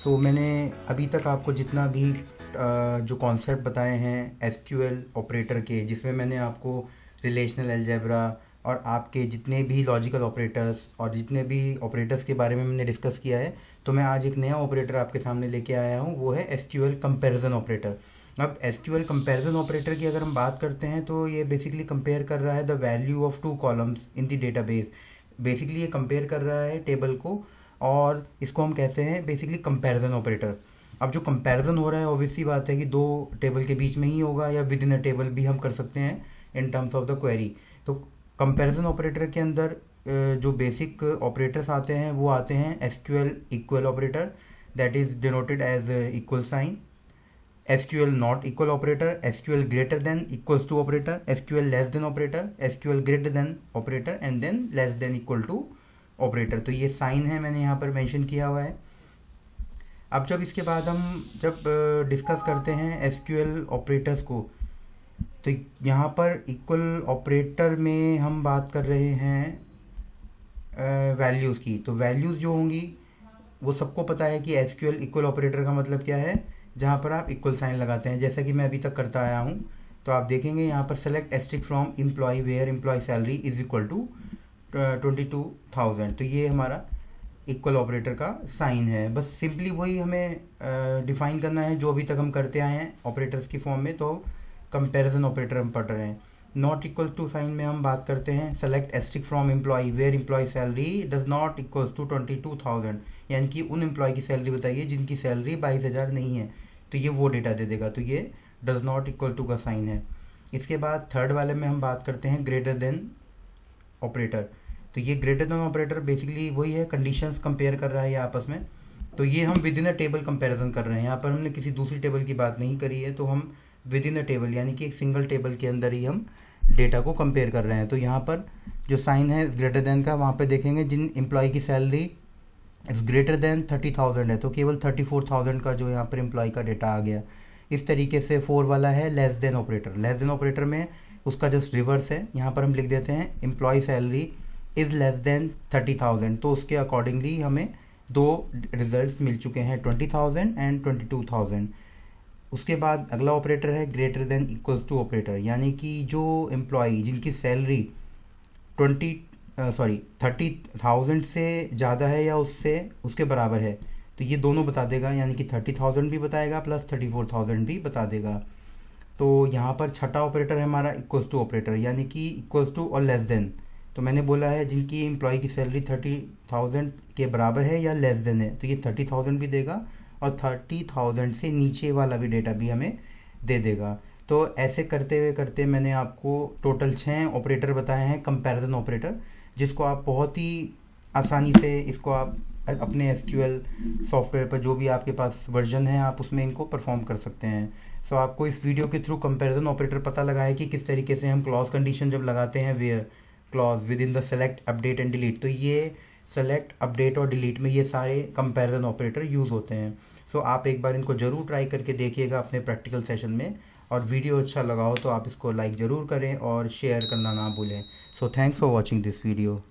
मैंने अभी तक आपको जितना भी जो कॉन्सेप्ट बताए हैं एसक्यूएल ऑपरेटर के, जिसमें मैंने आपको रिलेशनल अलजेब्रा और आपके जितने भी लॉजिकल ऑपरेटर्स और जितने भी ऑपरेटर्स के बारे में मैंने डिस्कस किया है, तो मैं आज एक नया ऑपरेटर आपके सामने लेके आया हूँ, वो है एसक्यूएल कंपैरिजन ऑपरेटर। अब एसक्यूएल कंपैरिजन ऑपरेटर की अगर हम बात करते हैं तो ये बेसिकली कंपेयर कर रहा है the value of two columns in the database. Basically ये कंपेयर कर रहा है टेबल को, और इसको हम कहते हैं बेसिकली कंपैरिजन ऑपरेटर। अब जो कंपैरिजन हो रहा है ऑब्वियस सी बात है कि दो टेबल के बीच में ही होगा, या विद इन अ टेबल भी हम कर सकते हैं in terms of the query. तो कंपैरिजन ऑपरेटर के अंदर जो बेसिक ऑपरेटर्स आते हैं वो आते हैं SQL equal operator, that is denoted as equal sign, SQL not equal operator, SQL greater than equals to operator, SQL less than operator, SQL greater than operator and then less than equal to operator. तो ये sign है, मैंने यहाँ पर mention किया हुआ है। अब जब इसके बाद हम जब डिस्कस करते हैं एसक्यूएल ऑपरेटर्स को, तो यहाँ पर इक्वल ऑपरेटर में हम बात कर रहे हैं वैल्यूज़ की। तो वैल्यूज़ जो होंगी वो सबको पता है कि एसक्यूएल इक्वल ऑपरेटर का मतलब क्या है, जहाँ पर आप इक्वल साइन लगाते हैं, जैसा कि मैं अभी तक करता आया हूँ। तो आप देखेंगे यहाँ पर select asterisk from employee where employee salary is equal to 22,000। तो ये हमारा इक्वल ऑपरेटर का साइन है। बस सिंपली वही हमें डिफाइन करना है जो अभी तक हम करते आए हैं ऑपरेटर्स की फॉर्म में। तो कंपैरिजन ऑपरेटर हम पढ़ रहे हैं। नॉट इक्वल टू साइन में हम बात करते हैं select asterisk from employee where employee salary does not equals to 22,000, यानी कि उन एम्प्लॉय की सैलरी बताइए जिनकी सैलरी 22,000 नहीं है, तो ये वो डेटा दे देगा। तो ये डज नॉट इक्वल टू का साइन है। इसके बाद थर्ड वाले में हम बात करते हैं ग्रेटर देन ऑपरेटर। तो ये ग्रेटर देन ऑपरेटर बेसिकली वही है, कंडीशंस कंपेयर कर रहा है ये आपस में। तो ये हम with in a table comparison कर रहे हैं, यहाँ पर हमने किसी दूसरी टेबल की बात नहीं करी है। तो हम विद इन अ टेबल यानी कि एक सिंगल टेबल के अंदर ही हम डेटा को कंपेयर कर रहे हैं। तो यहाँ पर जो साइन है ग्रेटर देन का, वहाँ पे देखेंगे जिन एम्प्लॉय की सैलरी इज ग्रेटर देन 30,000 है, तो केवल 34,000 का जो यहाँ पर एम्प्लॉय का डेटा आ गया। इस तरीके से 4 वाला है less than operator. Less than operator में उसका जस्ट रिवर्स है, यहाँ पर हम लिख देते हैं employee salary is less than 30,000। तो उसके अकॉर्डिंगली हमें दो रिजल्ट्स मिल चुके हैं, 20,000 एंड 22,000। उसके बाद अगला ऑपरेटर है greater than equals to operator, यानी कि जो एम्प्लॉई जिनकी सैलरी 30,000 से ज़्यादा है या उससे उसके बराबर है, तो ये दोनों बता देगा, यानी कि 30,000 भी बताएगा प्लस 34,000 भी बता देगा। तो यहाँ पर छठा ऑपरेटर है हमारा इक्वल्स टू ऑपरेटर, यानी कि इक्वल्स टू और लेस देन। तो मैंने बोला है जिनकी एम्प्लॉय की सैलरी 30,000 के बराबर है या लेस देन है, तो ये 30,000 भी देगा और 30,000 से नीचे वाला भी डेटा भी हमें दे देगा। तो ऐसे करते मैंने आपको टोटल 6 ऑपरेटर बताए हैं कंपैरिजन ऑपरेटर, जिसको आप बहुत ही आसानी से इसको आप अपने एसक्यूएल सॉफ्टवेयर पर जो भी आपके पास वर्जन है आप उसमें इनको परफॉर्म कर सकते हैं। सो आपको इस वीडियो के थ्रू कंपैरिजन ऑपरेटर पता लगा है कि किस तरीके से हम क्लॉज कंडीशन जब लगाते हैं where clause within the select update and delete, तो ये सेलेक्ट अपडेट और डिलीट में ये सारे कंपैरिजन ऑपरेटर यूज़ होते हैं। सो आप एक बार इनको ज़रूर ट्राई करके देखिएगा अपने प्रैक्टिकल सेशन में, और वीडियो अच्छा लगा हो तो आप इसको लाइक ज़रूर करें और शेयर करना ना भूलें। So thanks for watching this video.